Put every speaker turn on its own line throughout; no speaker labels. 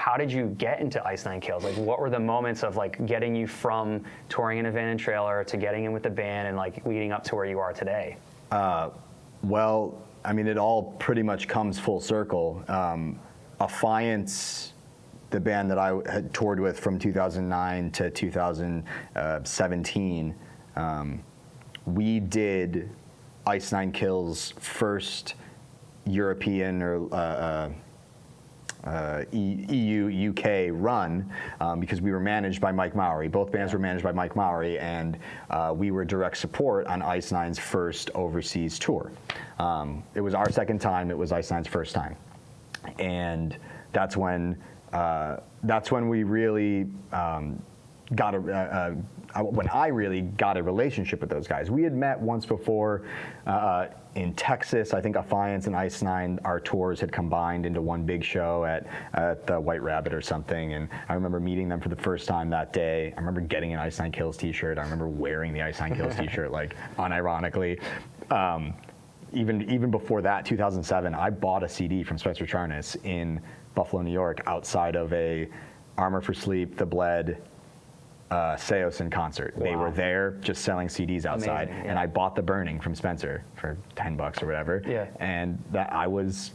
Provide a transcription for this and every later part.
how did you get into Ice Nine Kills? Like, what were the moments of like getting you from touring in a van and trailer to getting in with the band and like leading up to where you are today?
Well, I mean, it all pretty much comes full circle. Affiance, the band that I had toured with from 2009 to 2017, we did Ice Nine Kills' first European or EU, UK run because we were managed by Mike Mowry. Both bands were managed by Mike Mowry, and we were direct support on Ice Nine's first overseas tour. It was our second time. It was Ice Nine's first time, and that's when we really when I really got a relationship with those guys. We had met once before in Texas. I think Affiance and Ice Nine, our tours had combined into one big show at the White Rabbit or something. And I remember meeting them for the first time that day. I remember getting an Ice Nine Kills t-shirt. I remember wearing the Ice Nine Kills t-shirt, like unironically. Even before that, 2007, I bought a CD from Spencer Charnas in Buffalo, New York, outside of a Armor for Sleep, The Bled, Seos in concert. Wow. They were there just selling CDs outside. Amazing, yeah. And I bought The Burning from Spencer for $10 or whatever.
Yeah.
And that I was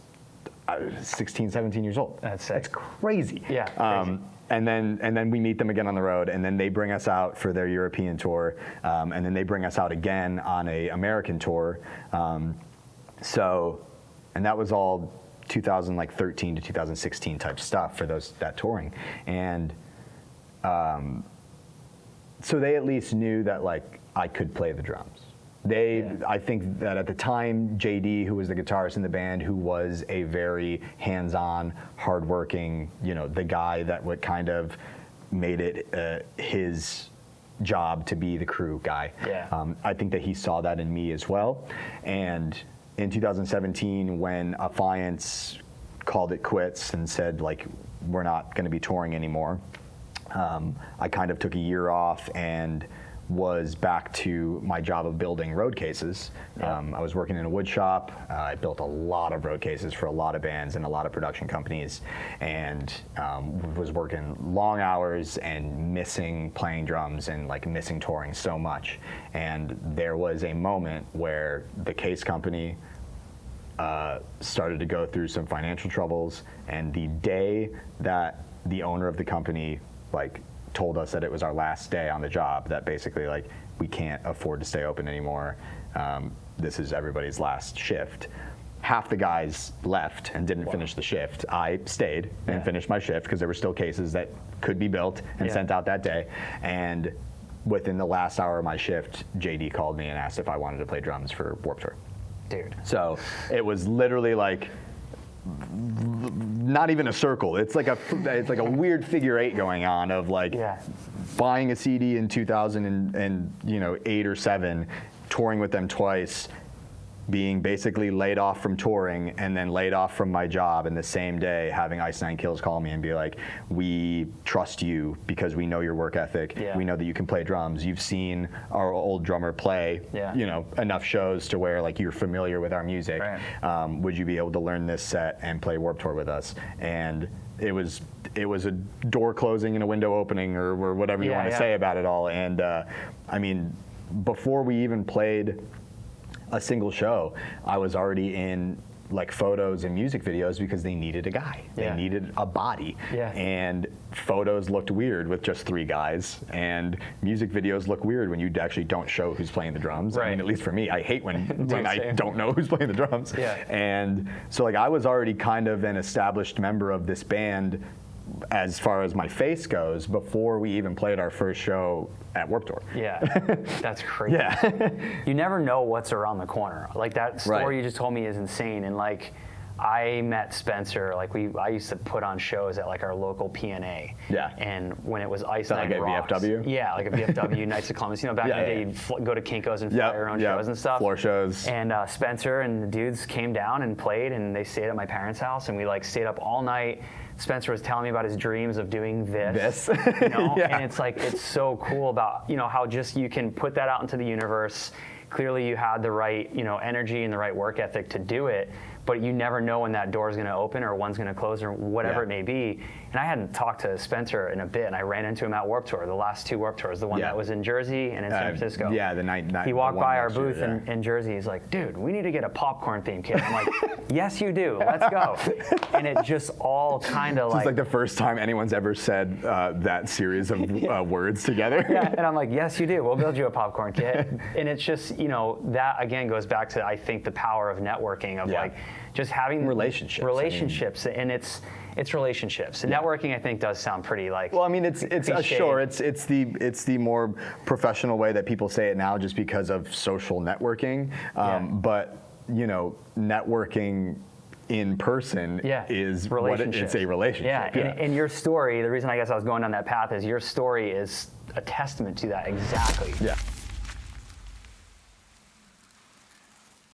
16, 17 years old.
That's
crazy.
Yeah. Crazy.
And then we meet them again on the road, and then they bring us out for their European tour, and then they bring us out again on a American tour. And that was all 2013 to 2016 type stuff for that touring. And so they at least knew that like I could play the drums. I think that at the time, JD, who was the guitarist in the band, who was a very hands-on, hardworking, the guy that would kind of made it his job to be the crew guy.
Yeah.
I think that he saw that in me as well. And in 2017, when Affiance called it quits and said, like, we're not going to be touring anymore, I kind of took a year off and was back to my job of building road cases. Yeah. I was working in a wood shop. I built a lot of road cases for a lot of bands and a lot of production companies, and was working long hours and missing playing drums and like missing touring so much. And there was a moment where the case company started to go through some financial troubles, and the day that the owner of the company told us that it was our last day on the job, that basically we can't afford to stay open anymore. This is everybody's last shift. Half the guys left and didn't finish the shift. I stayed and finished my shift because there were still cases that could be built and sent out that day. And within the last hour of my shift, JD called me and asked if I wanted to play drums for Warped Tour.
Dude.
So it was literally not even a circle. It's like a weird figure eight going on of buying a CD in 2008 or 7, touring with them twice, being basically laid off from touring and then laid off from my job in the same day, having Ice Nine Kills call me and be like, we trust you because we know your work ethic. Yeah. We know that you can play drums. You've seen our old drummer play, enough shows to where you're familiar with our music. Right. Would you be able to learn this set and play Warped Tour with us? And it was a door closing and a window opening, or whatever you want to say about it all. And I mean, before we even played a single show, I was already in photos and music videos because they needed a guy. They needed a body. Yeah. And photos looked weird with just 3 guys, and music videos look weird when you actually don't show who's playing the drums. Right. I mean, at least for me, I hate when I don't know who's playing the drums. Yeah. And so I was already kind of an established member of this band as far as my face goes before we even played our first show at Warped Tour.
Yeah, that's crazy. Yeah. You never know what's around the corner. That story you just told me is insane. And I met Spencer, I used to put on shows at our local PNA. Yeah. And when it was Ice Nine Rocks.
VFW?
Yeah, a VFW, Knights of Columbus. Back in the day, you'd go to Kinko's and fly your own shows and stuff.
Floor shows.
And Spencer and the dudes came down and played, and they stayed at my parents' house, and we stayed up all night. Spencer was telling me about his dreams of doing this. And it's so cool about, how just you can put that out into the universe. Clearly you had the right, energy and the right work ethic to do it, but you never know when that door is going to open or one's going to close or whatever
Yeah.
it may be. And I hadn't talked to Spencer in a bit, and I ran into him at Warped Tour, the last 2 Warped Tours, the one that was in Jersey and in San Francisco.
Yeah, the night.
He walked by our
next year,
booth in Jersey. He's like, dude, we need to get a popcorn theme kit. I'm like, yes, you do. Let's go. And it just all kind of
It's like the first time anyone's ever said that series of words together.
Yeah, and I'm like, yes, you do. We'll build you a popcorn kit. And it's just, that again goes back to, I think, the power of networking, of like just having relationships. And it's relationships. And networking, I think, does sound pretty like.
Well, I mean, it's the more professional way that people say it now, just because of social networking. But networking in person is it's a relationship.
Yeah, and your story, the reason I guess I was going down that path is your story is a testament to that exactly.
Yeah.